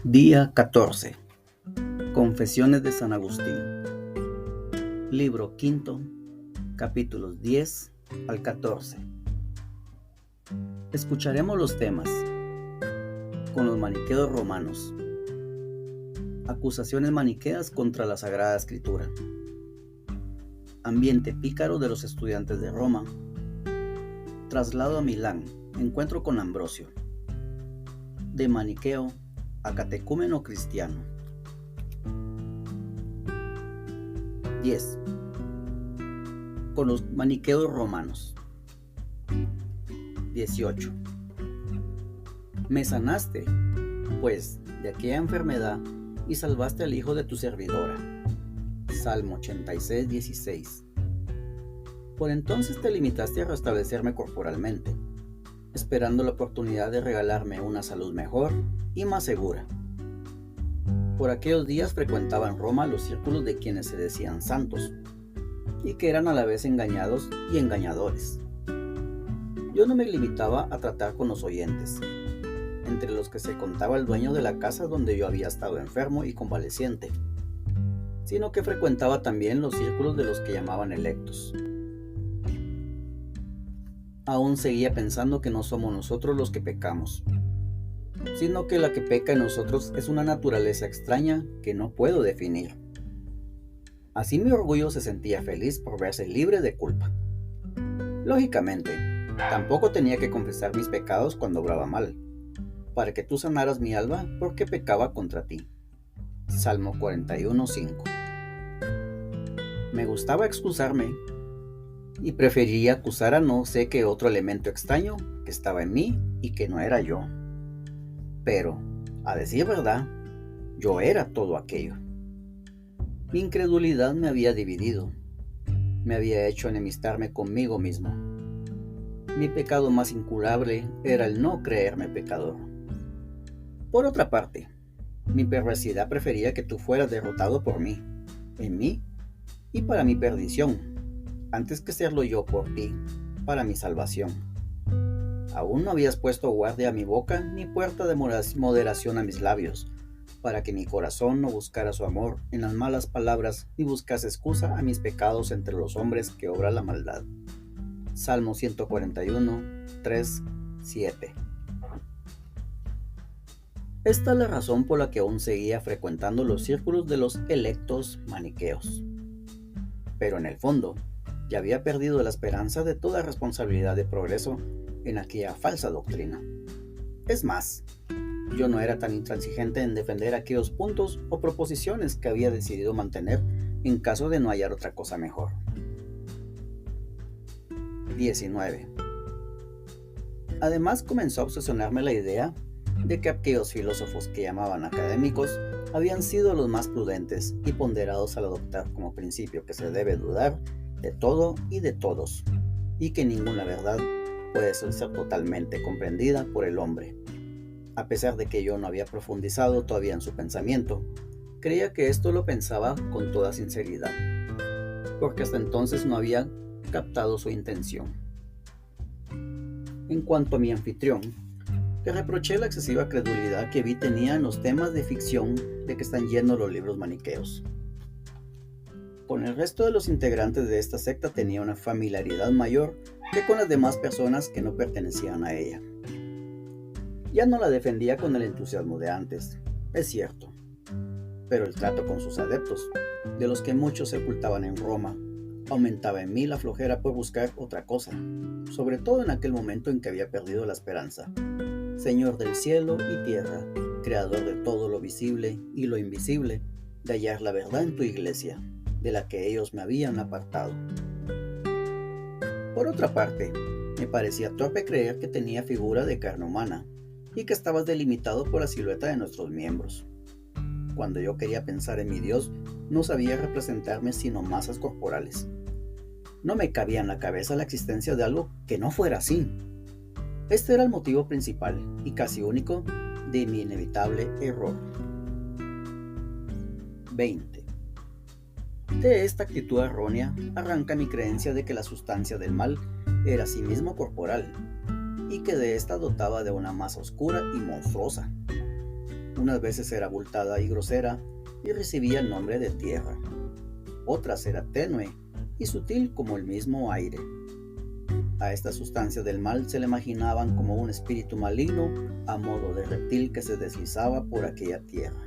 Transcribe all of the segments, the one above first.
Día 14. Confesiones de San Agustín. Libro quinto, capítulos 10 al 14. Escucharemos los temas: con los maniqueos romanos, acusaciones maniqueas contra la Sagrada Escritura, ambiente pícaro de los estudiantes de Roma, traslado a Milán, encuentro con Ambrosio, de maniqueo a catecúmeno cristiano. 10. Con los maniqueos romanos. 18. Me sanaste, pues, de aquella enfermedad y salvaste al hijo de tu servidora. Salmo 86, 16. Por entonces te limitaste a restablecerme corporalmente, esperando la oportunidad de regalarme una salud mejor y más segura. Por aquellos días frecuentaba en Roma los círculos de quienes se decían santos, y que eran a la vez engañados y engañadores. Yo no me limitaba a tratar con los oyentes, entre los que se contaba el dueño de la casa donde yo había estado enfermo y convaleciente, sino que frecuentaba también los círculos de los que llamaban electos. Aún seguía pensando que no somos nosotros los que pecamos, sino que la que peca en nosotros es una naturaleza extraña que no puedo definir. Así mi orgullo se sentía feliz por verse libre de culpa. Lógicamente, tampoco tenía que confesar mis pecados cuando obraba mal, para que tú sanaras mi alma porque pecaba contra ti. Salmo 41:5. Me gustaba excusarme y prefería acusar a no sé qué otro elemento extraño que estaba en mí y que no era yo. Pero, a decir verdad, yo era todo aquello. Mi incredulidad me había dividido, me había hecho enemistarme conmigo mismo. Mi pecado más incurable era el no creerme pecador. Por otra parte, mi perversidad prefería que tú fueras derrotado por mí, en mí y para mi perdición, antes que serlo yo por ti, para mi salvación. Aún no habías puesto guardia a mi boca ni puerta de moderación a mis labios, para que mi corazón no buscara su amor en las malas palabras ni buscase excusa a mis pecados entre los hombres que obra la maldad. Salmo 141, 3, 7. Esta es la razón por la que aún seguía frecuentando los círculos de los electos maniqueos. Pero en el fondo, ya había perdido la esperanza de toda responsabilidad de progreso en aquella falsa doctrina. Es más, yo no era tan intransigente en defender aquellos puntos o proposiciones que había decidido mantener en caso de no hallar otra cosa mejor. 19. Además comenzó a obsesionarme la idea de que aquellos filósofos que llamaban académicos habían sido los más prudentes y ponderados al adoptar como principio que se debe dudar de todo y de todos, y que ninguna verdad puede ser totalmente comprendida por el hombre. A pesar de que yo no había profundizado todavía en su pensamiento, creía que esto lo pensaba con toda sinceridad, porque hasta entonces no había captado su intención. En cuanto a mi anfitrión, le reproché la excesiva credulidad que vi tenía en los temas de ficción de que están llenos los libros maniqueos. Con el resto de los integrantes de esta secta tenía una familiaridad mayor que con las demás personas que no pertenecían a ella. Ya no la defendía con el entusiasmo de antes, es cierto, pero el trato con sus adeptos, de los que muchos se ocultaban en Roma, aumentaba en mí la flojera por buscar otra cosa, sobre todo en aquel momento en que había perdido la esperanza. Señor del cielo y tierra, creador de todo lo visible y lo invisible, de hallar la verdad en tu iglesia, de la que ellos me habían apartado. Por otra parte, me parecía torpe creer que tenía figura de carne humana y que estabas delimitado por la silueta de nuestros miembros. Cuando yo quería pensar en mi Dios, no sabía representarme sino masas corporales. No me cabía en la cabeza la existencia de algo que no fuera así. Este era el motivo principal y casi único de mi inevitable error. 20. De esta actitud errónea arranca mi creencia de que la sustancia del mal era asimismo corporal y que de ésta dotaba de una masa oscura y monstruosa. Unas veces era abultada y grosera y recibía el nombre de tierra. Otras era tenue y sutil como el mismo aire. A esta sustancia del mal se le imaginaban como un espíritu maligno a modo de reptil que se deslizaba por aquella tierra.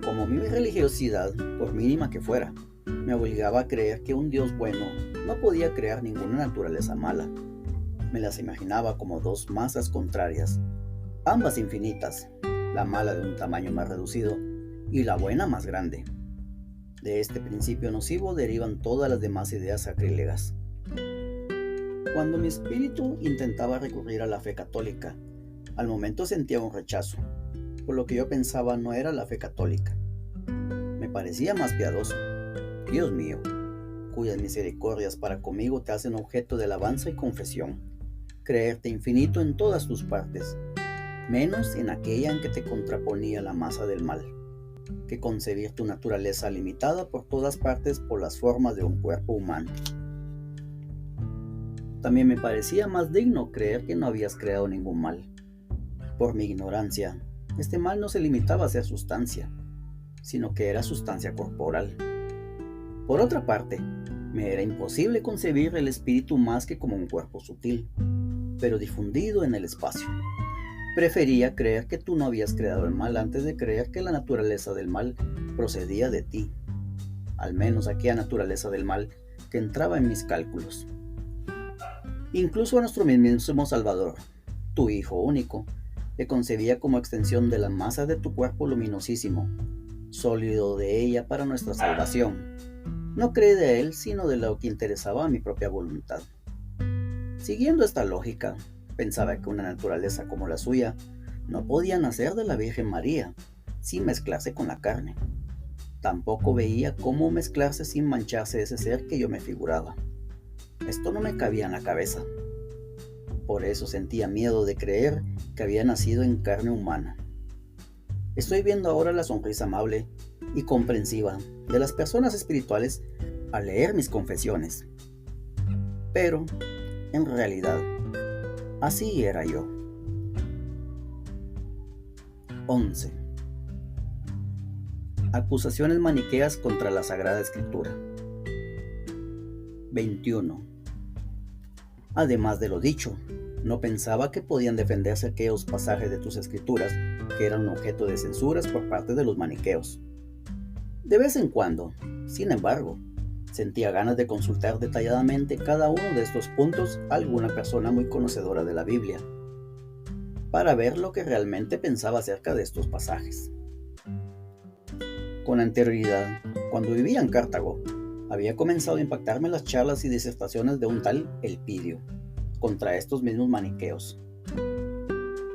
Como mi religiosidad, por mínima que fuera, me obligaba a creer que un Dios bueno no podía crear ninguna naturaleza mala, me las imaginaba como dos masas contrarias, ambas infinitas, la mala de un tamaño más reducido y la buena más grande. De este principio nocivo derivan todas las demás ideas sacrílegas. Cuando mi espíritu intentaba recurrir a la fe católica, al momento sentía un rechazo, por lo que yo pensaba no era la fe católica. Me parecía más piadoso. Dios mío, cuyas misericordias para conmigo te hacen objeto de alabanza y confesión, creerte infinito en todas tus partes, menos en aquella en que te contraponía la masa del mal, que concebir tu naturaleza limitada por todas partes por las formas de un cuerpo humano. También me parecía más digno creer que no habías creado ningún mal. Por mi ignorancia, este mal no se limitaba a ser sustancia, sino que era sustancia corporal. Por otra parte, me era imposible concebir el espíritu más que como un cuerpo sutil, pero difundido en el espacio. Prefería creer que tú no habías creado el mal antes de creer que la naturaleza del mal procedía de ti, al menos aquella naturaleza del mal que entraba en mis cálculos. Incluso a nuestro mismísimo Salvador, tu Hijo único, le concebía como extensión de la masa de tu cuerpo luminosísimo, sólido de ella para nuestra salvación. No creí de él sino de lo que interesaba a mi propia voluntad. Siguiendo esta lógica, pensaba que una naturaleza como la suya no podía nacer de la Virgen María sin mezclarse con la carne. Tampoco veía cómo mezclarse sin mancharse ese ser que yo me figuraba. Esto no me cabía en la cabeza. Por eso sentía miedo de creer que había nacido en carne humana. Estoy viendo ahora la sonrisa amable y comprensiva de las personas espirituales al leer mis confesiones. Pero, en realidad, así era yo. 11. Acusaciones maniqueas contra la Sagrada Escritura. 21. Además de lo dicho, no pensaba que podían defenderse aquellos pasajes de tus escrituras que eran objeto de censuras por parte de los maniqueos. De vez en cuando, sin embargo, sentía ganas de consultar detalladamente cada uno de estos puntos a alguna persona muy conocedora de la Biblia, para ver lo que realmente pensaba acerca de estos pasajes. Con anterioridad, cuando vivía en Cartago, había comenzado a impactarme las charlas y disertaciones de un tal Elpidio contra estos mismos maniqueos.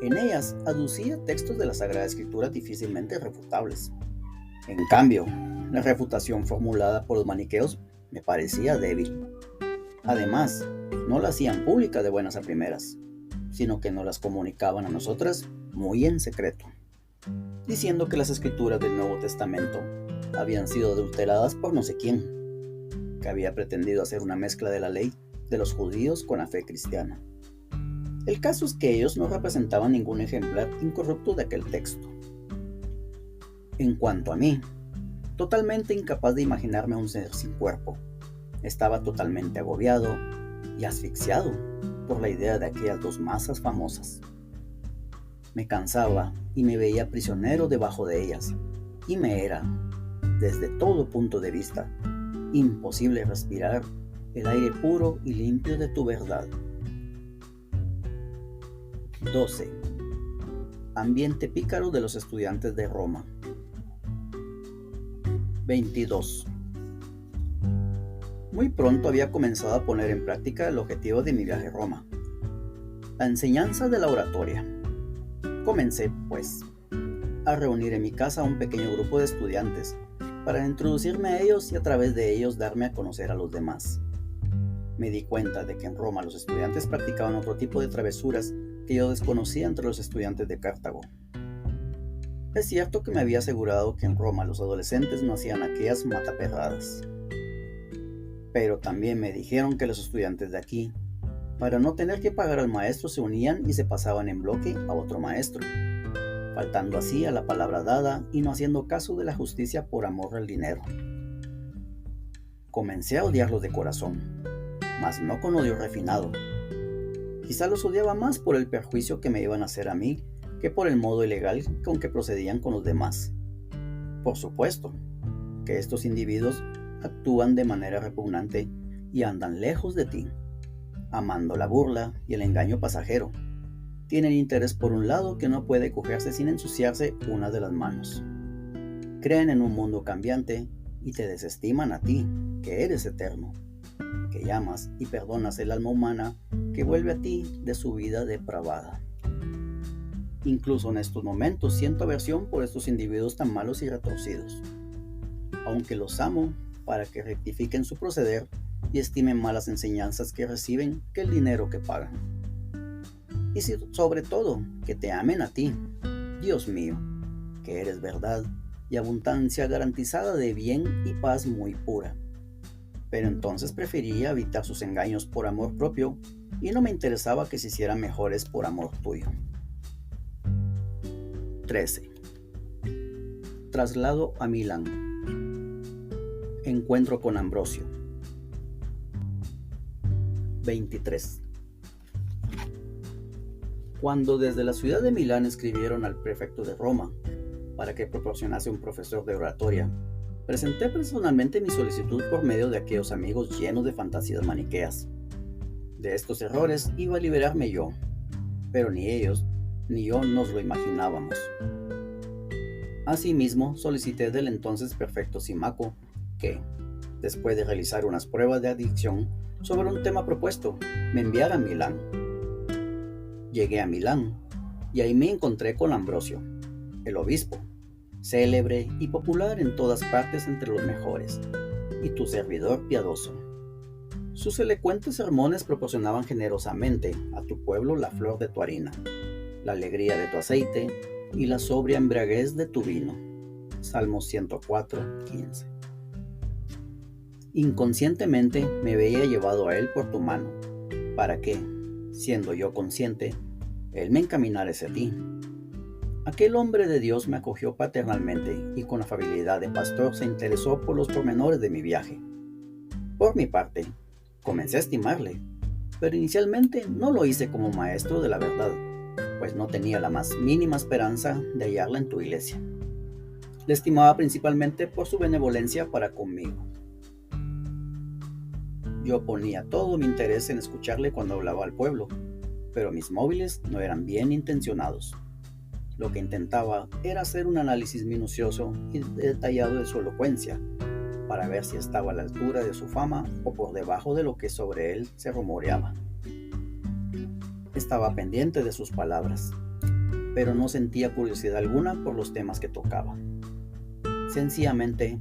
En ellas aducía textos de la Sagrada Escritura difícilmente refutables. En cambio, la refutación formulada por los maniqueos me parecía débil. Además, no la hacían pública de buenas a primeras, sino que nos las comunicaban a nosotras muy en secreto, diciendo que las escrituras del Nuevo Testamento habían sido adulteradas por no sé quién, que había pretendido hacer una mezcla de la ley de los judíos con la fe cristiana. El caso es que ellos no representaban ningún ejemplar incorrupto de aquel texto. En cuanto a mí, totalmente incapaz de imaginarme a un ser sin cuerpo, estaba totalmente agobiado y asfixiado por la idea de aquellas dos masas famosas. Me cansaba y me veía prisionero debajo de ellas, y me era, desde todo punto de vista, imposible respirar el aire puro y limpio de tu verdad. 12. Ambiente pícaro de los estudiantes de Roma. 22. Muy pronto había comenzado a poner en práctica el objetivo de mi viaje a Roma, la enseñanza de la oratoria. Comencé, pues, a reunir en mi casa a un pequeño grupo de estudiantes para introducirme a ellos y a través de ellos darme a conocer a los demás. Me di cuenta de que en Roma los estudiantes practicaban otro tipo de travesuras que yo desconocía entre los estudiantes de Cartago. Es cierto que me había asegurado que en Roma los adolescentes no hacían aquellas mataperradas, pero también me dijeron que los estudiantes de aquí, para no tener que pagar al maestro, se unían y se pasaban en bloque a otro maestro, faltando así a la palabra dada y no haciendo caso de la justicia por amor al dinero. Comencé a odiarlos de corazón, mas no con odio refinado. Quizá los odiaba más por el perjuicio que me iban a hacer a mí que por el modo ilegal con que procedían con los demás. Por supuesto que estos individuos actúan de manera repugnante y andan lejos de ti, amando la burla y el engaño pasajero. Tienen interés por un lado que no puede cogerse sin ensuciarse una de las manos. Creen en un mundo cambiante y te desestiman a ti, que eres eterno, que llamas y perdonas el alma humana que vuelve a ti de su vida depravada. Incluso en estos momentos siento aversión por estos individuos tan malos y retorcidos, aunque los amo para que rectifiquen su proceder y estimen más las enseñanzas que reciben que el dinero que pagan. Y sobre todo, que te amen a ti, Dios mío, que eres verdad y abundancia garantizada de bien y paz muy pura. Pero entonces prefería evitar sus engaños por amor propio y no me interesaba que se hicieran mejores por amor tuyo. 13. Traslado a Milán. Encuentro con Ambrosio. 23. Cuando desde la ciudad de Milán escribieron al prefecto de Roma para que proporcionase un profesor de oratoria, presenté personalmente mi solicitud por medio de aquellos amigos llenos de fantasías maniqueas. De estos errores iba a liberarme yo, pero ni ellos ni yo nos lo imaginábamos. Asimismo, solicité del entonces prefecto Simaco que, después de realizar unas pruebas de adicción sobre un tema propuesto, me enviara a Milán. Llegué a Milán y ahí me encontré con Ambrosio, el obispo, célebre y popular en todas partes entre los mejores, y tu servidor piadoso. Sus elocuentes sermones proporcionaban generosamente a tu pueblo la flor de tu harina, la alegría de tu aceite y la sobria embriaguez de tu vino. Salmo 104:15. Inconscientemente me veía llevado a él por tu mano, para que, siendo yo consciente, él me encaminara hacia ti. Aquel hombre de Dios me acogió paternalmente y con afabilidad de pastor se interesó por los pormenores de mi viaje. Por mi parte, comencé a estimarle, pero inicialmente no lo hice como maestro de la verdad, pues no tenía la más mínima esperanza de hallarla en tu iglesia. Le estimaba principalmente por su benevolencia para conmigo. Yo ponía todo mi interés en escucharle cuando hablaba al pueblo, pero mis móviles no eran bien intencionados. Lo que intentaba era hacer un análisis minucioso y detallado de su elocuencia, para ver si estaba a la altura de su fama o por debajo de lo que sobre él se rumoreaba. Estaba pendiente de sus palabras, pero no sentía curiosidad alguna por los temas que tocaba. Sencillamente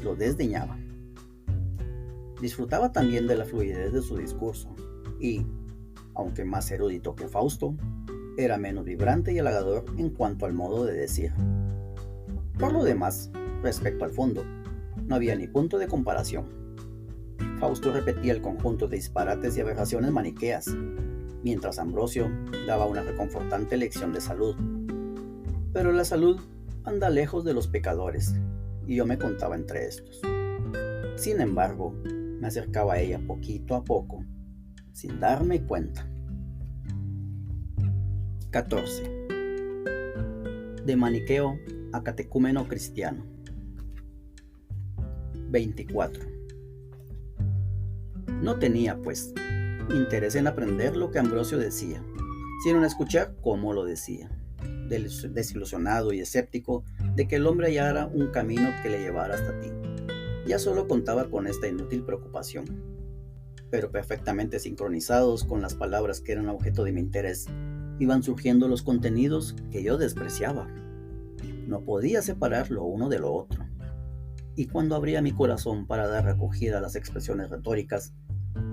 lo desdeñaba. Disfrutaba también de la fluidez de su discurso y, aunque más erudito que Fausto, era menos vibrante y halagador en cuanto al modo de decir. Por lo demás, respecto al fondo, no había ni punto de comparación. Fausto repetía el conjunto de disparates y aberraciones maniqueas, mientras Ambrosio daba una reconfortante lección de salud. Pero la salud anda lejos de los pecadores, y yo me contaba entre estos. Sin embargo, me acercaba a ella poquito a poco, sin darme cuenta. 14. De maniqueo a catecúmeno cristiano. 24. No tenía, pues, interés en aprender lo que Ambrosio decía, sino en escuchar cómo lo decía, desilusionado y escéptico de que el hombre hallara un camino que le llevara hasta ti. Ya solo contaba con esta inútil preocupación, pero perfectamente sincronizados con las palabras que eran objeto de mi interés, iban surgiendo los contenidos que yo despreciaba. No podía separar lo uno de lo otro, y cuando abría mi corazón para dar acogida a las expresiones retóricas,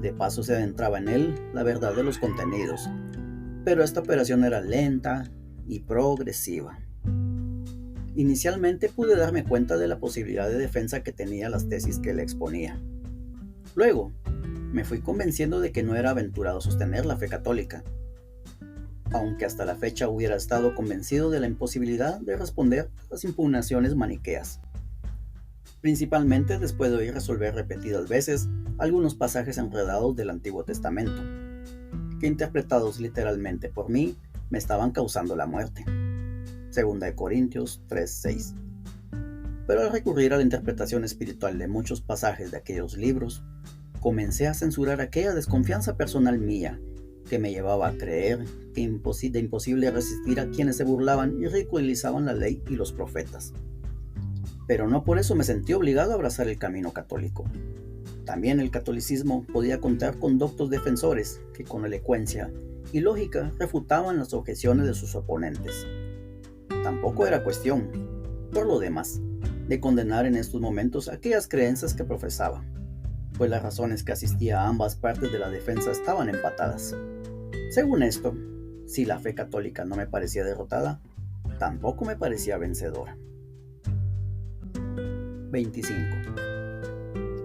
de paso se adentraba en él la verdad de los contenidos, pero esta operación era lenta y progresiva. Inicialmente pude darme cuenta de la posibilidad de defensa que tenía las tesis que le exponía. Luego, me fui convenciendo de que no era aventurado sostener la fe católica. aunque hasta la fecha hubiera estado convencido de la imposibilidad de responder a las impugnaciones maniqueas, principalmente después de oír resolver repetidas veces algunos pasajes enredados del Antiguo Testamento, que interpretados literalmente por mí, me estaban causando la muerte. 2 Corintios 3:6. Pero al recurrir a la interpretación espiritual de muchos pasajes de aquellos libros, comencé a censurar aquella desconfianza personal mía que me llevaba a creer que de imposible resistir a quienes se burlaban y ridiculizaban la ley y los profetas. Pero no por eso me sentí obligado a abrazar el camino católico. También el catolicismo podía contar con doctos defensores que con elocuencia y lógica refutaban las objeciones de sus oponentes. Tampoco era cuestión, por lo demás, de condenar en estos momentos aquellas creencias que profesaba, pues las razones que asistía a ambas partes de la defensa estaban empatadas. Según esto, si la fe católica no me parecía derrotada, tampoco me parecía vencedora. 25.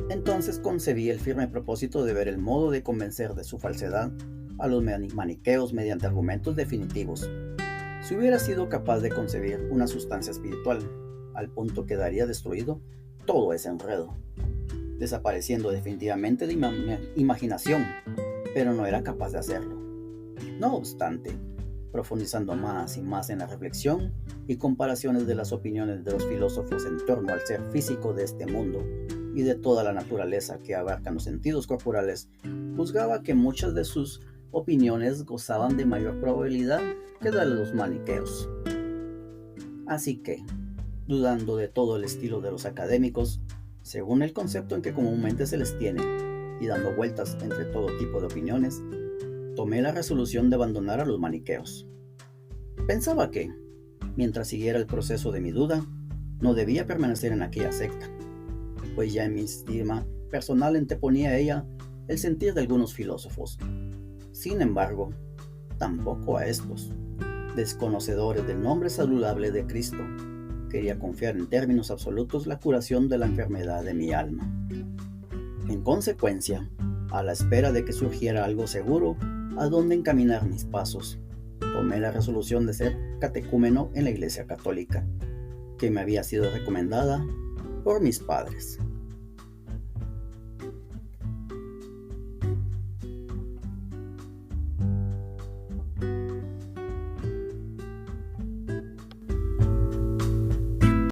Entonces concebí el firme propósito de ver el modo de convencer de su falsedad a los maniqueos mediante argumentos definitivos. Si hubiera sido capaz de concebir una sustancia espiritual, al punto que daría destruido todo ese enredo, desapareciendo definitivamente de imaginación, pero no era capaz de hacerlo. No obstante, profundizando más y más en la reflexión y comparaciones de las opiniones de los filósofos en torno al ser físico de este mundo y de toda la naturaleza que abarcan los sentidos corporales, juzgaba que muchas de sus opiniones gozaban de mayor probabilidad que la de los maniqueos. Así que, dudando de todo el estilo de los académicos, según el concepto en que comúnmente se les tiene, y dando vueltas entre todo tipo de opiniones, tomé la resolución de abandonar a los maniqueos. Pensaba que, mientras siguiera el proceso de mi duda, no debía permanecer en aquella secta, pues ya en mi estima personal anteponía a ella el sentir de algunos filósofos. Sin embargo, tampoco a estos, desconocedores del nombre saludable de Cristo, quería confiar en términos absolutos la curación de la enfermedad de mi alma. En consecuencia, a la espera de que surgiera algo seguro a dónde encaminar mis pasos, tomé la resolución de ser catecúmeno en la Iglesia Católica, que me había sido recomendada por mis padres.